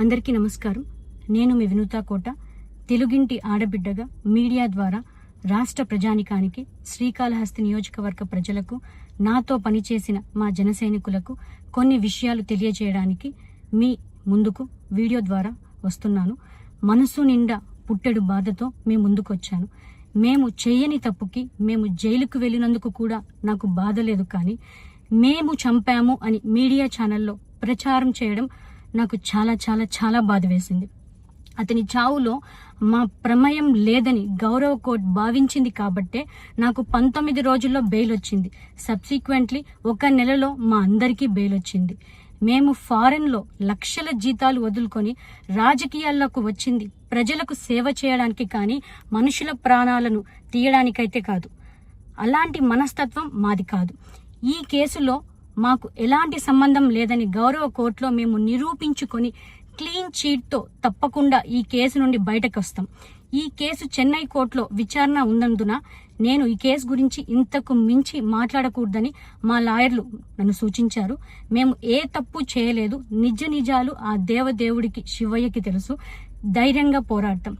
అందరికీ నమస్కారం. నేను మీ వినూతా కోట. తెలుగింటి ఆడబిడ్డగా మీడియా ద్వారా రాష్ట్ర ప్రజానికానికి, శ్రీకాళహస్తి నియోజకవర్గ ప్రజలకు, నాతో పనిచేసిన మా జన సైనికులకు కొన్ని విషయాలు తెలియజేయడానికి మీ ముందుకు వీడియో ద్వారా వస్తున్నాను. మనసు నిండా పుట్టెడు బాధతో మీ ముందుకు వచ్చాను. మేము చేయని తప్పుకి మేము జైలుకు వెళ్ళినందుకు కూడా నాకు బాధ లేదు, కానీ మేము చంపాము అని మీడియా ఛానల్లో ప్రచారం చేయడం నాకు చాలా చాలా చాలా బాధ వేసింది. అతని చావులో మా ప్రమేయం లేదని గౌరవ కోర్టు భావించింది కాబట్టే నాకు 19 రోజుల్లో బెయిల్ వచ్చింది. సబ్సిక్వెంట్లీ 1 నెలలో మా అందరికీ బెయిల్ వచ్చింది. మేము ఫారెన్లో లక్షల జీతాలు వదులుకొని రాజకీయాల్లోకి వచ్చింది ప్రజలకు సేవ చేయడానికి, కానీ మనుషుల ప్రాణాలను తీయడానికైతే కాదు. అలాంటి మనస్తత్వం మాది కాదు. ఈ కేసులో మాకు ఎలాంటి సంబంధం లేదని గౌరవ కోర్టులో మేము నిరూపించుకొని క్లీన్ చీట్తో తప్పకుండా ఈ కేసు నుండి బయటకు వస్తాం. ఈ కేసు చెన్నై కోర్టులో విచారణ ఉన్నందున నేను ఈ కేసు గురించి ఇంతకు మించి మాట్లాడకూడదని మా లాయర్లు నన్ను సూచించారు. మేము ఏ తప్పు చేయలేదు. నిజాలు ఆ దేవదేవుడికి, శివయ్యకి తెలుసు. ధైర్యంగా పోరాడతాం.